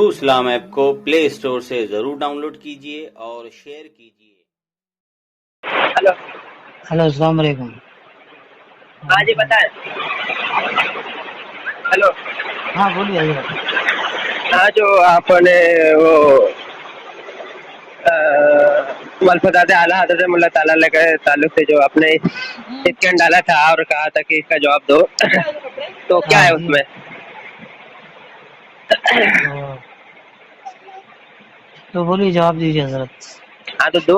True इस्लाम app को play store से जरूर डाउनलोड कीजिए और शेयर कीजिए। हेलो हेलो अस्सलाम वालेकुम। हाँ जी बताएं। हेलो हाँ बोलिए हजरत। हाँ जो आपने वो वल्फाते आला हज़रत मुल्ला ताला अलैह के ताल्लुक से जो आपने स्कैन डाला था और कहा था कि इसका जवाब दो तो क्या हाँ है जी, उसमें? तो बोलिए जवाब दीजिए हजरत। हाँ तो दो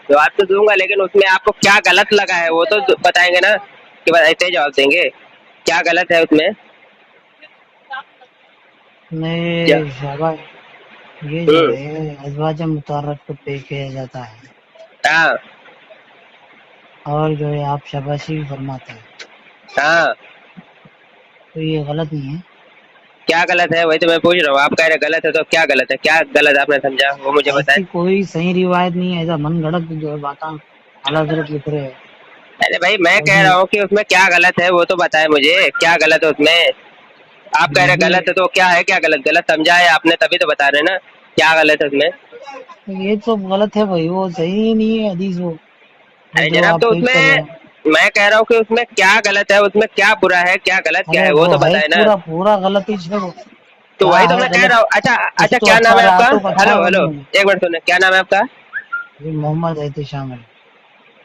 जवाब तो दूंगा, लेकिन उसमें आपको क्या गलत लगा है वो तो बताएंगे ना, कि बस ऐसे ही जवाब देंगे। क्या गलत है उसमें? क्या? मैं शाबाश, ये जो है अज़वाज मुतहर्रत को पेश किया जाता है हाँ और जो है आप शाबाशी भी फरमाते हैं, हाँ, तो ये गलत नहीं है। क्या गलत है वही तो मैं पूछ रहा हूँ। आप कह रहे गलत है तो क्या गलत है? क्या गलत आपने समझा वो मुझे बताएं। ऐसी कोई सही रिवायत नहीं है, ऐसा मन गढ़ंत जो है बात आला हजरत लिख रहे हैं। अरे भाई मैं और कह भी रहा हूँ कि उसमें क्या गलत है वो तो बताए मुझे, क्या गलत है उसमें? आप कह रहे नहीं, गलत है तो क्या है? क्या गलत? गलत समझा है आपने तभी तो बता रहे ना, क्या गलत है उसमें? ये तो गलत है भाई, वो सही ही नहीं है हदीस वो अरे जो जनाब आप तो पेश कर रहे हैं। उसमें मैं कह रहा हूँ कि उसमें क्या गलत है, उसमें क्या बुरा है, क्या गलत क्या अरे है वो वो तो है बताए ना। पूरा पूरा गलत ही है वो। तो क्या वही तो है मैं कह गलत? रहा हूँ। अच्छा कुछ अच्छा, तो क्या अच्छा नाम है रहा आपका? तो अच्छा हेलो है हेलो, नहीं। एक मिनट सुने, क्या नाम है आपका? जी मोहम्मद एहतिशाम है।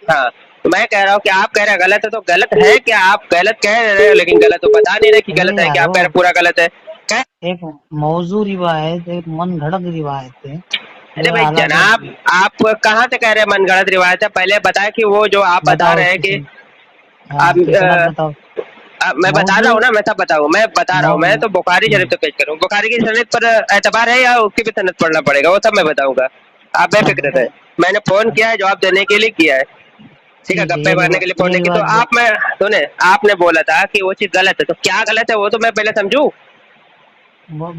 हाँ तो मैं कह रहा हूँ कि आप कह रहे हैं गलत है, तो गलत है क्या? आप गलत कह रहे हो लेकिन गलत तो बता नहीं रहे कि नहीं गलत है, कि यार, आप कह रहे वो हैं पूरा गलत है क्या? एक मौजू रिवायत, एक मन घड़त रिवायत है अरे जो भाई आला जनाब, हज़रत। आप कहाँ से कह रहे हैं मनगढ़ंत रिवायत है? पहले बताए कि वो जो आप बता बताओ रहे हैं उसकी कि हाँ आप उसकी सनद बताओ। मैं बता रहा मौजू हूँ ना, मैं सब बताऊँ, मैं बता रहा मौ, हूँ। मैं तो बुखारी शरीफ तो पेश करूँ, बुखारी की सनद पर एतबार है या उसकी भी सनद पढ़ना पड़ेगा, वो सब मैं बताऊंगा। आप हाँ बेफिक्र रहे, बताइए। मैंने फोन हाँ, किया है जवाब देने के लिए किया है, ठीक है, ठीक है, गप्पे मारने के लिए फोन ये नहीं किया। तो रिवायत आप मैं सुने, आपने बोला था कि वो चीज गलत है, तो क्या गलत है वो तो मैं पहले समझूं।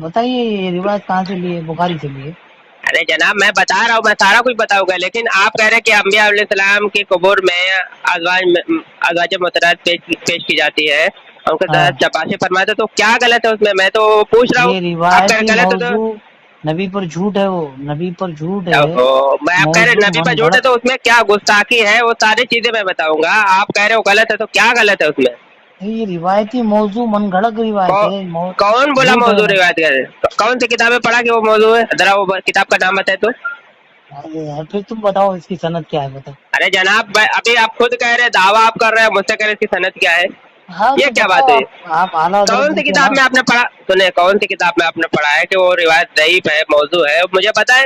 बताइए, ये रिवायत कहाँ से ली है? बुखारी से ली है। अरे जनाब मैं बता रहा हूँ, मैं सारा कुछ बताऊंगा, लेकिन आप कह रहे हैं कि अंबिया अलैहिस्सलाम की कब्र में अज़वाज मुतहहरात पेश की जाती है, उनके साथ हाँ, चपासे फरमाते, तो क्या गलत है उसमें? मैं तो पूछ रहा हूँ। ये आप कह रिवायती रहे गलत है तो मौजू नबी पर झूठ है, वो नबी पर झूठ है। ओहो, मैं आप कह रहे मौजू नबी पर मन झूठ है घड़त। तो उसमें क्या गुस्ताखी है, वो सारी चीजें मैं बताऊंगा। आप कह रहे हो गलत है तो क्या गलत है उसमें? ये रिवायती मौजू मन घड़त रिवायत कौ, है, कौन बोला झूठ है मौजूद वो। रिवायत करे? कौन सी किताबें पढ़ा कि वो मौजूद है? जरा वो किताब का नाम बताए तो। अरे यार, फिर तुम बताओ इसकी सनद क्या है, बताओ। अरे जनाब अभी आप खुद कह रहे हैं, दावा आप कर रहे हैं, मुझसे कह रहे हैं इसकी सनद क्या है? हाँ ये तो क्या बताओ, बात है? आप आला हजरत कौन सी लिखे किताब ना। में आपने पढ़ा? सुने, कौन सी किताब में आपने पढ़ा है कि वो रिवायत ज़ईफ है, मौजू है? मुझे बताएं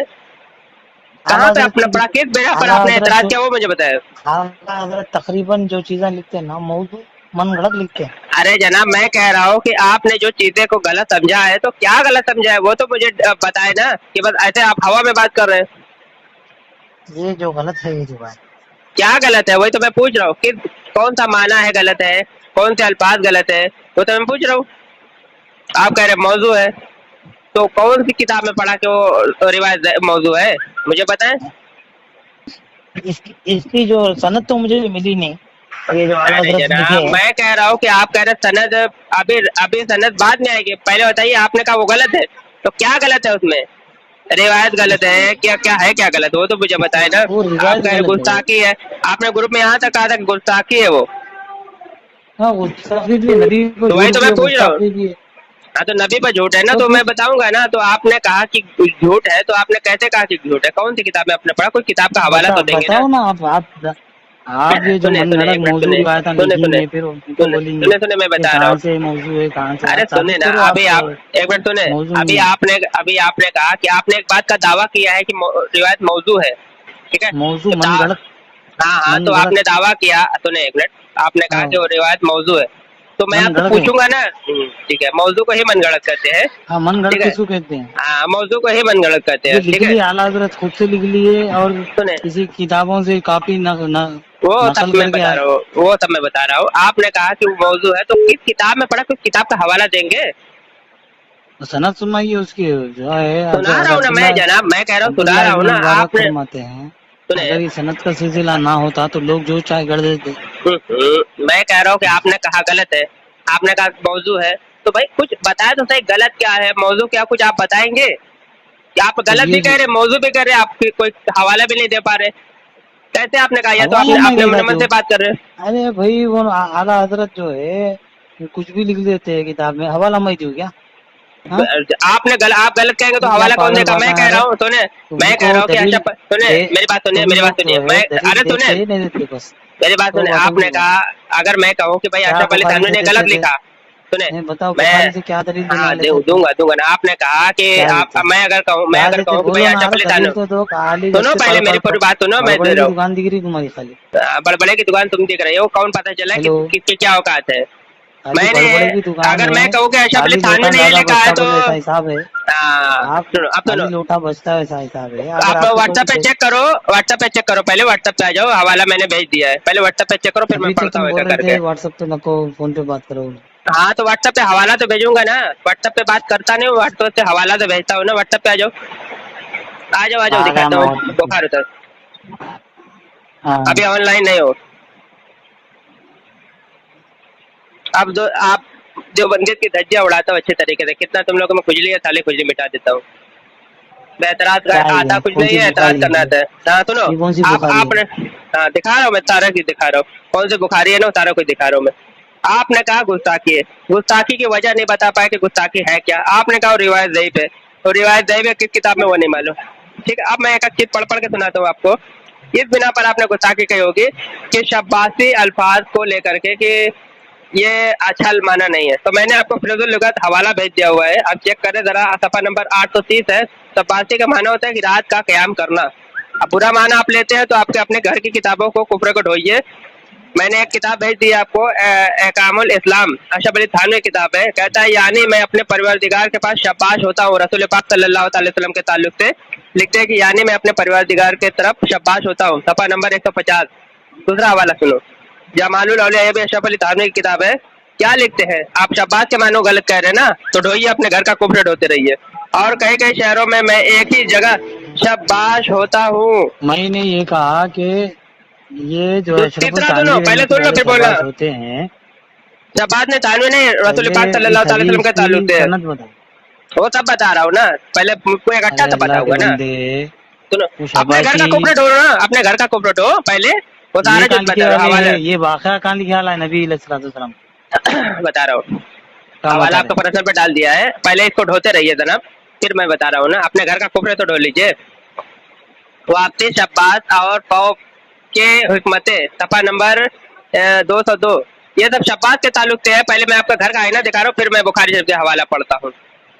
आला कहाँ पे हजरत आपने की पढ़ा, किस जगह पर आला आपने हजरत एतराज जो किया वो मुझे बताएं। आला हजरत तकरीबन जो चीजें लिखते हैं ना, मौजू मन घड़त लिखते हैं। अरे जनाब मैं कह रहा हूँ कि आपने जो चीजें को गलत समझा है, तो क्या गलत समझा है वो तो मुझे बताए ना, कि बस ऐसे आप हवा में बात कर रहे हैं। ये जो गलत है ये रिवायत। क्या गलत है वही तो मैं पूछ रहा हूँ, कि कौन सा माना है गलत है, कौन से अल्फाज गलत है, वो तो मैं पूछ रहा हूँ। आप कह रहे हैं मौजू है, तो कौन सी किताब में पढ़ा कि वो रिवायत मौजू है? मुझे बताएं। इसकी जो सनद तो मुझे मिली नहीं, ये जो आला अरे हजरत लिखे जनाब हैं। मैं कह रहा हूँ कि आप कह रहे सनद अभी अभी सनद बाद में आएगी, पहले बताइए। आपने कहा वो गलत है, तो क्या गलत है उसमें? रिवायत गलत है क्या? क्या है क्या गलत, वो तो मुझे बताए ना। वो आप रिवायत कह रहे गलत है वो। गुस्ताखी है, आपने ग्रुप में यहाँ तक कहा था कि गुस्ताखी है वो, हाँ, गुस्ताखी भी, नबी को तो वही झूठ तो भी मैं है, पूछ रहा हूँ। गुस्ताखी भी है। हाँ तो नबी पर झूठ है ना, तो तो मैं फिर बताऊंगा ना। तो आपने कहा कि झूठ है, तो आपने कैसे कहा कि झूठ है? कौन सी किताब में आपने पढ़ा? कोई किताब का हवाला तो देंगे ना। बताओ ना आप ये जो सुने सुने, मनगढ़ंत एक मिनट मौजूद सुने, रिवायतें सुने लिखी सुने हैं, फिर उनको सुने बोलेंगे सुने सुने, मैं ये बता रहा कहाँ हूँ। से मौजू है, कहाँ से? अरे आप सुने साबित ना, करो, अभी आप आप एक मिनट सुने। मौजू अभी नहीं है। आपने कहा कि आपने एक बात का दावा किया है कि रिवायत मौजू है, ठीक है? मौजू तो मनगढ़ंत हाँ हाँ, तो मनगढ़ंत आपने दावा किया, सुने एक मिनट, आपने कहा कि वो रिवायत मौजू है, तो मैं आपसे मनगढ़ंत है। पूछूंगा ना। ठीक है, मौजू को ही मनगढ़ंत कहते हैं, हाँ, मनगढ़ंत ठीक है? किसको कहते हैं? हाँ, मौजू को ही मनगढ़ंत कहते ये हैं, लिख ठीक है? लिए आला हजरत खुद से लिख लिए और सुने, किसी किताबों से कॉपी वो सब नकल मैं करके बता आए। रहा हूँ, वो सब मैं बता रहा हूँ। आपने कहा कि वो मौजू है, तो किस किताब में पढ़ा, किस किताब का हवाला देंगे? तो सनद सुनाइए उसकी, जो है सुना रहा हूँ ना मैं अब्दुल्ला जनाब, मैं कह रहा हूँ सुना अब्दुल्ला रहा हूँ इब्न ना। मुबारक आपने फरमाते हैं, सुने, अगर ये सनद का सिलसिला ना होता तो लोग जो चाहे कर देते। मैं कह रहा हूँ कि आपने कहा गलत है, आपने कहा मौजू है, तो भाई कुछ बताया तो सही, गलत क्या है, मौजू क्या, कुछ आप बताएंगे? कि आप तो गलत ये भी कह रहे, मौजू भी कर रहे, आप कोई हवाला भी नहीं दे पा रहे, कैसे आपने कहा? या तो हवाला आपने मैं अपने कहीं मन जाती से हूँ। बात कर रहे हो। अरे भाई वो आला हजरत जो है कुछ भी लिख देते हैं किताब में, हवाला मैं दूँ क्या? हाँ, आप गलत कहेंगे तो ये क्या हवाला कौन पागल देगा? मैं बातें कह है रहा रे? हूँ, सुने, मैं कह तुमको रहा हूँ कि दलील सुने, दे, मेरी बात सुनिए, तुम मेरी बात लोग जो सुनिए, है मैं, दलील अरे देते सुने, ही नहीं देते बस, मेरी बात तो सुने, बातों को आपने बोलो। कहा, अगर मैं कहूँ कि भाई क्या अशरफ अली बुखारी थानवी से ने देते गलत थे? लिखा, सुने, नहीं बताओ, मैं, बुखारी से क्या दलील देने हाँ वाले थे तुम? दूंगा दूंगा ना, आपने कहा कि क्या आप, देते? मैं क्या अगर देते कहूँ कि भाई बोलो ना, अशरफ अरे अली दलील थानवी, तो दो, खाली बस सुनो के पहले मेरी पूरी बात सुनो, मैं दे बड़बड़े रहा की हूँ। दुकान दिख रही तुम्हारी खाली। बड़बड़े की दुकान तुम दिख रही हो, कौन पता चला कि हेलो, किसकी क्या औकात है। खाली मैंने, बड़बड़े की दुकान अगर है, मैं कहूँ कि अशरफ अली खाली थानवी लोटा ने ये ज्यादा लिखा है बचता तो, बोलो ऐसा हिसाब है। आप सुनो, अब सुनो, खाली लोटा बचता है ऐसा हिसाब है, अगर आप आपको व्हाट्सएप पे चेक करो, व्हाट्सएप पे चेक करो, पहले व्हाट्सएप पे आ जाओ, हवाला मैंने भेज दिया है, पहले व्हाट्सएप पे चेक करो, फिर मैं अभी तो पढ़ता तुम हूँ एक बोल एक रहे करके। थे व्हाट्सएप पे नको, फोन पे बात करो। हाँ तो व्हाट्सएप पे हवाला तो भेजूंगा ना, व्हाट्सएप पे बात करता नहीं हूँ, व्हाट्सएप पे हवाला तो भेजता हूँ ना, व्हाट्सएप पे आ जाओ, आ जाओ, आ गया दिखाता मैं हूँ व्हाट्सएप बुखार उतर, पे। हाँ, अभी ऑनलाइन नहीं हो। अब जो आप जो बंदे की धज्जियां उड़ाते हो अच्छे तरीके से, कितना तुम लोगों में खुजली है, साले खुजली मिटा देता हूँ मैं, एतराज क्या है आता ये? कुछ कौन नहीं सी है, एतराज बुखारी है? करना आता है। हाँ सुनो, ये कौन सी आप बुखारी है? आपने, हाँ दिखा रहा हूँ मैं, सारा कुछ दिखा रहा हूँ, कौन सी बुखारी है ना, सारा कुछ दिखा रहा हूँ मैं। आपने कहा गुस्ताखी है, गुस्ताखी की वजह नहीं बता पाए कि गुस्ताखी है क्या, आपने कहा रिवायत ज़ईफ है, तो रिवायत ज़ईफ है किस किताब में वो नहीं मालूम। ठीक है, अब मैं एक चीज पढ़ पढ़ के सुनाता हूँ आपको। इस बिना पर आपने गुस्ताखी कही होगी कि शब्बासी अल्फाज को लेकर के कि ये अच्छा माना नहीं है, तो मैंने आपको फिरोजुल लुगत हवाला भेज दिया हुआ है, आप चेक करें जरा, सफा नंबर 830 है। शब्बासी का माना होता है कि रात का क़याम करना। अब बुरा माना आप लेते हैं तो आपके अपने घर की किताबों को कुफ्र को ढोइए। मैंने एक किताब भेज दी है आपको, एहकामुल इस्लाम, अशरफ अली थानवी की किताब है, कहता है यानी मैं अपने परवरदिगार के पास शब्बाश होता हूँ, रसूल पाक सल्लल्लाहु अलैहि वसल्लम के ताल्लुक से लिखते हैं कि यानी मैं अपने परवरदिगार के तरफ शब्बाश होता हूँ, सफा नंबर 150। दूसरा हवाला सुनो, जमालुल औलिया, ये भी अशरफ अली थानवी की किताब है। क्या लिखते हैं? आप शब्बाश के मानो गलत कह रहे हैं ना, तो ढोइए अपने घर का कुफ्र ढोते रहिए। और कई कई शहरों में मैं एक ही जगह शब्बाश होता हूँ। मैंने ये कहा कि ये जो तो है अशरफुल तीसरा सुनो, थानवी पहले रहमतुल्लाह सुन लो अलैह फिर बोलना। शहबाज होते हैं। शब्बाश ने थानवी नहीं, रसूल पहले पाक इस सल्लल्लाहु अलैहि वसल्लम हदीस के की ताल्लुक से है। सनद बताओ। वो सब बता रहा हूँ ना, पहले मुझको इकट्ठा अरे तो अल्लाह के बताऊंगा ना। बंदे, सुनो, वो अपने घर शबासी का कुफर ढूंढो ना, अपने घर का कुफर ढूंढो पहले, वो ये सारा कहाँ चीज लिखे बता रहा हूँ, वाले हवाले है? ये वाक़या कहाँ लिखे वाला है? नबी अलैहिस्सलाम बता रहा हूँ, कहाँ हवाला बता आपको रहे? प्रोफेसर पे डाल दिया है, पहले इसको ढोते रहिए जनाब, फिर मैं बता रहा हूँ ना, अपने घर का कुफर तो ढो लीजिए। वापसी शब्बास और फौक के हिकमते, सफा नंबर 202, ये सब शब्बास के ताल्लुक से है। पहले मैं आपका घर का आईना दिखा रहा हूँ, फिर मैं बुखारी शरीफ से हवाला पढ़ता हूँ।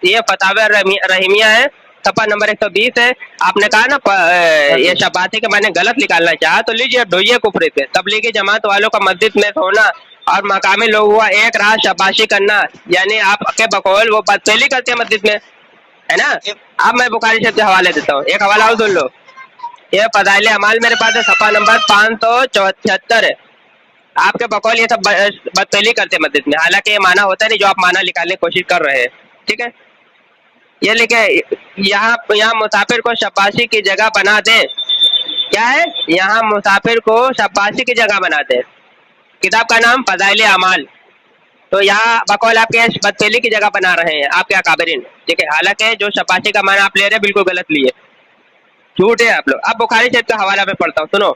ये फतावा रहीमिया है, सफा नंबर 120 है। आपने कहा ना ये शब्बासी के मैंने गलत निकालना चाहा, तो लीजिए ढोइए कुफरी से। तबलीगी जमात वालों का मस्जिद में होना और मकामी लोग हुआ एक रात शब्बाशी करना, यानी आपके बकौल वो बदफेली करते हैं मस्जिद में, है ना। अब मैं बुखारी शरीफ से हवाले देता हूँ, एक हवाला और सुन लो। ये फजाइल अमाल मेरे पास है, सफा नंबर 576 है। आपके बकौल ये सब बदफेली करते हैं मस्जिद में, हालांकि ये माना होता है नहीं जो आप माना निकालने की कोशिश कर रहे हैं। ठीक है, ये लिखे यहाँ मुसाफिर को शब्बाशी की जगह बना दे। क्या है? यहाँ मुसाफिर को शब्बाशी की जगह बना दे। किताब का नाम फजाइल अमाल। तो यहाँ बकौल आपके बदफेली की जगह बना रहे हैं आपके अकाबरीन। ठीक है, हालांकि जो शब्बाशी का माना आप ले रहे हैं बिल्कुल गलत लिए, झूठ है आप लोग। अब बुखारी शरीफ का हवाला में पढ़ता हूँ, सुनो।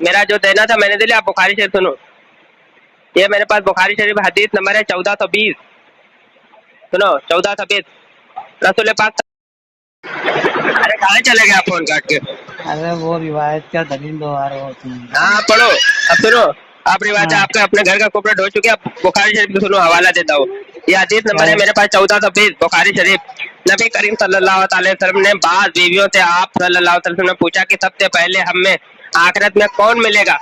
मेरा जो देना था मैंने दे लिया, आप बुखारी शरीफ सुनो। ये मेरे पास बुखारी शरीफ हदीस नंबर है 1420। सुनो 1420, रसूल पाक। अरे कहाँ चले गए आप फोन काट के? अरे वो रिवायत क्या दलील दो आ रहे हो तुम? हाँ पढ़ो, अब सुनो। आप रिवायत हाँ, आपका अपने घर का कुफर ढो चुके, अब बुखारी शरीफ को सुनो, हवाला देता हूँ। ये हदीस क्या नंबर है है? मेरे पास 1420, बुखारी शरीफ। नबी करीम सल्लल्लाहु अलैहि वसल्लम ने बाद बीवियों से आप सल्लल्लाहु अलैहि वसल्लम ने पूछा कि सबसे पहले हमें आखिरत में कौन मिलेगा।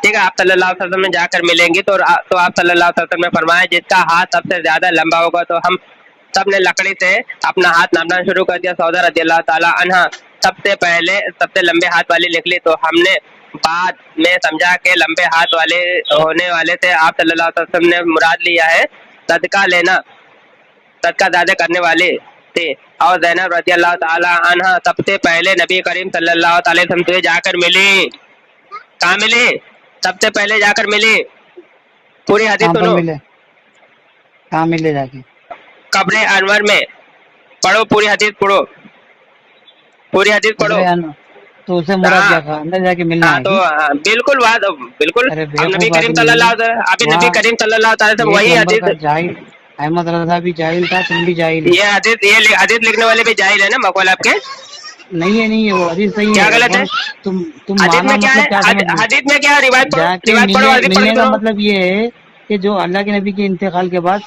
ठीक है, आप सल्लल्लाहु अलैहि वसल्लम में जाकर मिलेंगी तो आप सल्लल्लाहु अलैहि वसल्लम ने फरमाया जिसका हाथ सबसे ज्यादा लंबा होगा। तो हम सब ने लकड़ी से अपना हाथ नापना शुरू कर दिया। सौदा रज़ियल्लाहु ताला अन्हा सबसे पहले सबसे लंबे हाथ वाली निकली, तो हमने बाद में समझा के लंबे हाथ वाले होने वाले से आप सल्लल्लाहु अलैहि वसल्लम ने मुराद लिया है सदका लेना, सदका ज्यादा करने वाले थे। और ज़ैनब रज़ियल्लाहु ताला अन्हा सबसे पहले नबी करीम सल्लल्लाहु अलैहि वसल्लम से जाकर मिली। कहाँ मिली? सबसे पहले जाकर मिली। पूरी हदीस कहाँ पर सुनो, मिले? कहाँ मिले जाके? कब्र अनवर में। पढ़ो पूरी हदीस पढ़ो। पूरी हदीस पढ़ो। अरे यार, तो उसे मुराद क्या हाँ था, अंदर जाके मिलना हाँ है तो कि? हाँ, बिल्कुल बात बिल्कुल। अरे अब नबी बेवकूफ करीम आदमी, सल्लल्लाहु अलैहि वसल्लम, अभी नबी वहाँ करीम सल्लल्लाहु अलैहि वसल्लम एक वही नंबर का हदीस, जाहिल, अहमद रजा भी जाहिल था, तुम भी जाहिल हो। ये हदीस, ये हदीस लिखने वाले भी जाहिल है ना मखौल आपके। नहीं है, वो हदीस सही क्या है, गलत है? पर तुम हदीस माना में क्या है? मतलब क्या समझ लो? हदीस में क्या है? जाके रिवायत पढ़ो, मिले, हदीस पढ़ के मिलने का सुनो। मतलब ये है कि जो अल्लाह के नबी के इंतकाल के बाद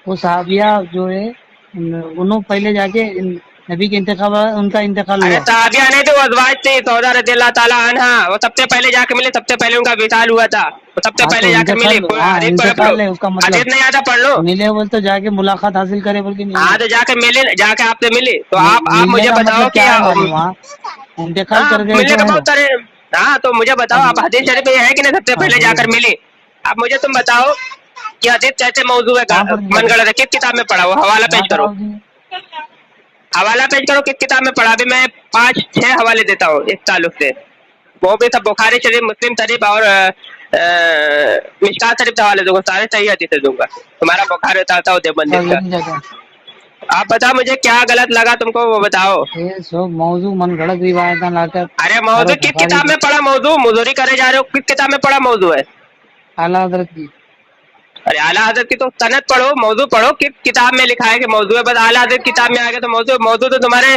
वो सहाबिया जो है, उन्होंने पहले जाके नबी के इंतकाल, उनका इंतकाल अरे हुआ। साहबिया नहीं थे, वो अज़वाज थी, सौदा रज़ियल्लाहु ताला अन्हा, वो सबसे पहले जाके मिले, सबसे पहले उनका विसाल हुआ था, वो सबसे हाँ पहले तो जाकर मिले। इंतकाल, हाँ हदीस पढ़ लो, इंतकाल है उसका हदीस मतलब, नहीं आता पढ़ लो। मिले बोल तो जाके मुलाकात हासिल करे बोल के नहीं हाँ है। तो जाके मिले, जाके आपसे मिले तो आप मिलने मुझे का बताओ मतलब कि क्या है मालूम? वहाँ इंतकाल हाँ कर गए मिलने तो के है वो। बहुत सारे। हाँ तो मुझे बताओ, अब आप हदीस शरीफ में ये है कि नहीं सबसे हाँ पहले बोलो, जाकर मिले? अब मुझे तुम बताओ कि हदीस कैसे मौजू है, कहाँ पर मन गलत है, किस किताब में पढ़ा? वो हवाला यहाँ पेश करो, कराओ जी। हवाला पेश करो, किस किताब में पढ़ा? अभी मैं 5-6 हवाले देता हूँ इस ताल्लुक से, वो भी सब बुखारी शरीफ, मुस्लिम शरीफ और मिशकात शरीफ से हवाले दूंगा, सारे सही हदीसें दूंगा। तुम्हारा बुखारी बताता हूँ देवबंदी चल का। जल्दी जाकर, आप बताओ मुझे क्या गलत लगा तुमको, वो बताओ। ये सब मौजू मन गढ़ंत रिवायत लाकर अरे और मौजू किस बुखारी किताब में पढ़ा? मौजू मुजोरी करे जा रहे हो, किस किताब में पढ़ा मौजू है? आला हजरत की। अरे आला हजरत की तो सनद पढ़ो, मौजू पढ़ो, किस किताब में लिखा है कि मौजू है? बस आला हजरत किताब में आ गया तो मौजू, मौजू तो तुम्हारे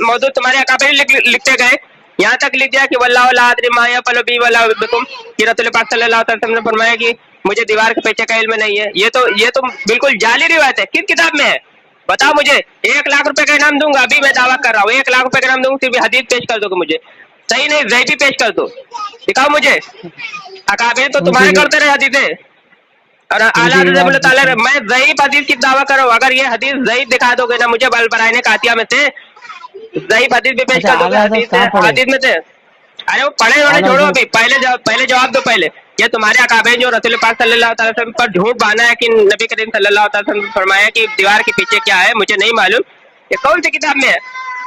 मौजू तुम्हारे अकाबरी लिखते गए, यहाँ तक लिख दिया कि वल्लाहु ला अदरी मा यफ़अलु बी वला बिकुम, कि रसूल पाक सल्लल्लाहु अलैहि वसल्लम ने फरमाया कि मुझे दीवार के पीछे का इल्म नहीं है। ये तो बिल्कुल जाली रिवायत है। किस किताब में है बताओ मुझे? 1 लाख रुपए का इनाम दूंगा, अभी मैं दावा कर रहा हूँ, 1 लाख रुपए का इनाम दूंगा, सिर्फ हदीस पेश कर दोगे मुझे। सही नहीं, ज़ईफ़ी पेश कर दो, दिखाओ मुझे। अकाबरी तो उनकी तुम्हारे करते रहे हदीसें, और आला उनकी हज़रत रिवायत रहमतुल्लाह ताला जितनी, मैं ज़ईफ़ हदीस की दावा करो, अगर ये हदीस ज़ईफ़ दिखा दोगे ना मुझे अल बराइन कातिया में से, ज़ईफ़ हदीस भी पेश अच्छा कर दोगे आला हजरत हदीस कहाँ पढ़े? हदीस में से। अरे वो पढ़े उन्हें आला छोड़ो, हजरत अभी पहले जवाब दो पहले। ये तुम्हारे अकाबे जो रसूल पाक सल्लल्लाहु अलैहि वसल्लम पर झूठ बांधा है कि नबी करीम सल्लल्लाहु अलैहि वसल्लम ने फरमाया कि दीवार के पीछे क्या है मुझे नहीं मालूम, ये कौन सी किताब में है?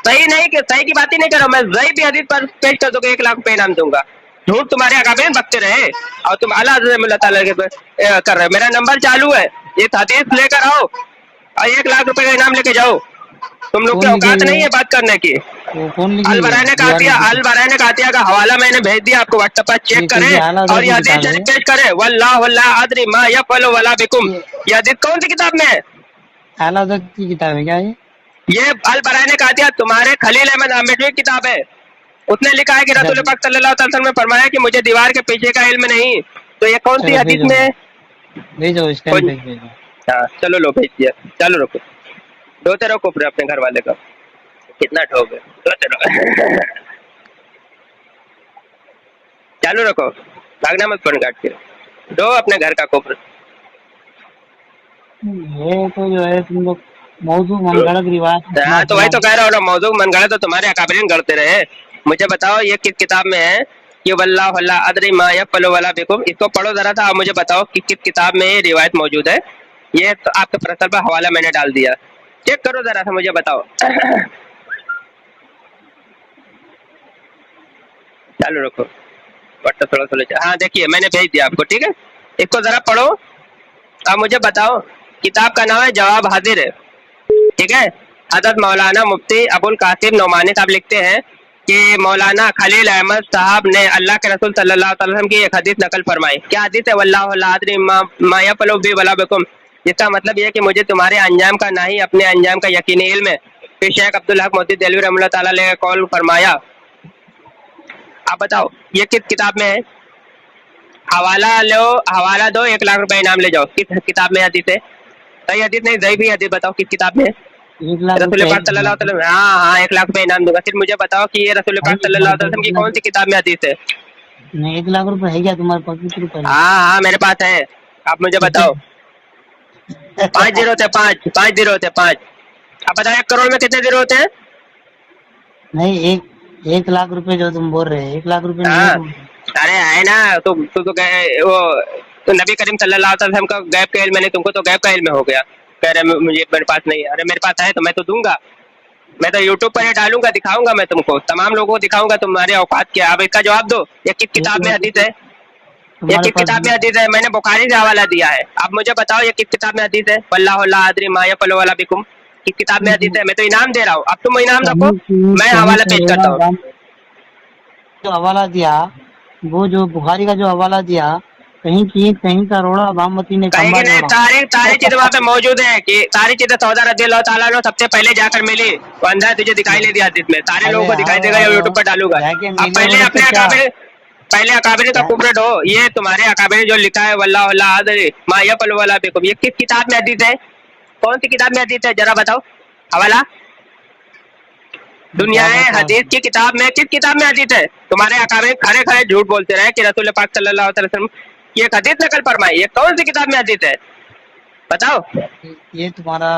सही नहीं, कि सही की बात ही नहीं करो, मैं ज़ईफ़ भी हदीस पर पेश कर दोगे 1 लाख रुपए इनाम दूंगा। झूठ तुम्हारे अकाबे बकते रहे और तुम आला हज़रत रहमतुल्लाह ताला के कर रहे हो। मेरा नंबर चालू है, ये हदीस लेकर आओ और 1 लाख रुपए का इनाम लेके जाओ। तुम लोग की कौन औकात लिखेगा? नहीं है बात करने की। वो कौन लिखेगा दीवार के अल पीछे? बराइन कातिया का हवाला मैंने भेज दिया आपको व्हाट्सएप पर, ये चेक क्योंकि आला करें हजरत और ये की हदीस किताब है शरीफ पेश करें। वल्लाहु ला अदरी मा यफ़अलु वला बिकुम, ये, ये हदीस कौन सी किताब में है? आला हजरत की किताब है क्या ये? ये अल बराइन कातिया तुम्हारे खलील अहमद अहमदवी की किताब है। उसने लिखा है कि अच्छा रसूल पाक सल्लल्लाहु अलैहि वसल्लम ने फरमाया कि मुझे दीवार के पीछे का इल्म नहीं। तो ये कौन सी चलो हदीस भेजो, में है? भेजो स्कैन पे भेजो। हाँ चलो लो भेज दिया, चलो रुको, ढोते रहो कुपरे अपने घर वाले का, कितना ठोगे, ढोते रहो चालू रखो, भागना मत फोन काट के, दो अपने घर का कुफर। ये तो जो है तुम लोग मौजू मनगढ़ंत रिवायत इतना हाँ तो वही फैला। तो कह रहा हूँ ना, मौजू मनगढ़ तो तुम्हारे अकाबरीन गढ़ते रहे। मुझे बताओ ये किस किताब में है कि वल्लाहु ला अदरी मा यफ़अलु वला बिकुम, इसको पढ़ो जरा था, आप मुझे बताओ कि किस किताब में ये रिवायत मौजूद है। ये तो आपके प्रश्न पर हवाला मैंने डाल दिया, चेक करो जरा सा, मुझे बताओ चालू रखो, बट्टा थोड़ा थोड़ा, हाँ देखिए मैंने भेज दिया आपको, ठीक है, इसको जरा पढ़ो। अब मुझे बताओ, किताब का नाम है जवाब हाजिर है, ठीक है। हज़रत मौलाना मुफ्ती अबुल कासिम नौमानी साहब लिखते हैं कि मौलाना खलील अहमद साहब ने अल्लाह के रसूल सल्लल्लाहु अलैहि वसल्लम की एक हदीस नकल फरमाई। क्या हदीस है? वल्लाहु ला अदरी मा यफ़अलु बी वला बिकुम, इसका मतलब यह है कि मुझे तुम्हारे अंजाम का ना ही अपने अंजाम का यकीनी इल्म है। फिर शेख अब्दुल हक मोहद्दिस देलवी रहमतुल्लाह ताला अलैह कौल फरमाया। आप बताओ ये किस किताब में है? हवाला लो, हवाला दो, 1 लाख रुपए इनाम ले जाओ। किस किताब में हदीस है? सही हदीस नहीं, ज़ईफ़ी हदीस, बताओ किस किताब में है? 1 लाख रसूल रुपए पाक सल्लल्लाहु अलैहि वसल्लम, हाँ 1 लाख रुपए इनाम दूंगा, सिर्फ मुझे बताओ कि ये रसूल है पाक क्या सल्लल्लाहु तुम्हारे अलैहि पास वसल्लम की 1 लाख? कौन सी किताब में हदीस है? नहीं 1 लाख रुपए है क्या तुम्हारे पास? कितने रुपए है? हाँ मेरे पास है, आप मुझे बताओ। 5 जीरो थे, 5 जीरो थे, 5। आप बताओ 1 करोड़ में कितने जीरो होते हैं? नहीं, 1 लाख रुपए जो तुम बोल रहे हैं, 1 लाख रुपए नहीं है हाँ तुम। अरे है ना, तुम तो गए वो, तो नबी करीम सल्लल्लाहु अलैहि वसल्लम का गैब का इल्म नहीं, तुमको तो गैब का इल्म हो गया। कह रहे मुझे मेरे पास नहीं है, अरे मेरे पास है तो मैं तो दूंगा, मैं तो यूट्यूब पर डालूंगा, दिखाऊंगा, मैं तुमको तमाम लोगों को दिखाऊंगा तुम्हारे औकात क्या। अब इसका जवाब दो, ये किस एक किताब में लाख हदीस रुपए है? ये तुम्हारे किस पास किताब में हदीस है? मैंने बुखारी से हवाला दिया है, आप मुझे बताओ ये किस किताब में हदीस है? वल्लाहु ला अदरी मा यफ़अलु वला बिकुम, कि किताब में हदीस है, मैं तो इनाम दे रहा हूँ, अब तुम इनाम रखो, मैं हवाला पेश करता हूँ। जो हवाला दिया, वो जो बुखारी का जो हवाला दिया, कहीं करोड़ा बामती ने कहेंगे खंबा नहीं, जोड़ा। सारी चीजें वहाँ पे मौजूद है कि सारी चीजें सौदा रज़ियल्लाहु ताला अन्हु सबसे पहले जाकर मिली, वो अंदर तुझे दिखाई नहीं दिया हदीस में, सारे लोगों को दिखाई देगा, या यूट्यूब पर डालूंगा। जाके अब मिले पहले बोले अपने तो क्या? पहले अकाबिर का कुफर ढो, ये तुम्हारे अकाबिर ने जो लिखा है वल्लाहु ला अदरी मा यफअलु वला बिकुम, ये किस किताब में हदीस है? कौन सी किताब में हदीस है, जरा बताओ। हवाला दुनिया है हदीस की किताब में, किस किताब में हदीस है? तुम्हारे अकाबिर खड़े खड़े झूठ बोलते रहे कि रसूल पाक सल्लल्लाहु अलैहि वसल्लम ये एक हदीस नकल फरमाई, ये कौन सी किताब में हदीस है, बताओ। ये तुम्हारा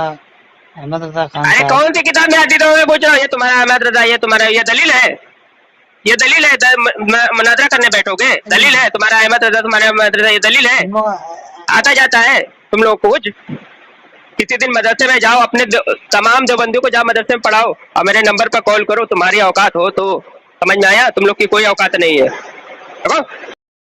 अहमद रजा खान अरे साहब, कौन सी किताब में हदीस है, मैं पूछ रहा हूँ। ये तुम्हारा अहमद रजा, ये तुम्हारा, ये दलील है, ये दलील है, मुनाजरा करने बैठोगे, दलील है तुम्हारा अहमद रजा, तुम्हारा अहमद रजा, ये दलील है, तुम लोग आता जाता है तुम लोग कुछ। किसी दिन मदरसे में जाओ, अपने तमाम देवबंदियों को जाओ मदरसे में पढ़ाओ और मेरे नंबर पर कॉल करो, तुम्हारी औकात हो तो। समझ में आया? तुम लोग की कोई औकात नहीं है, देखो।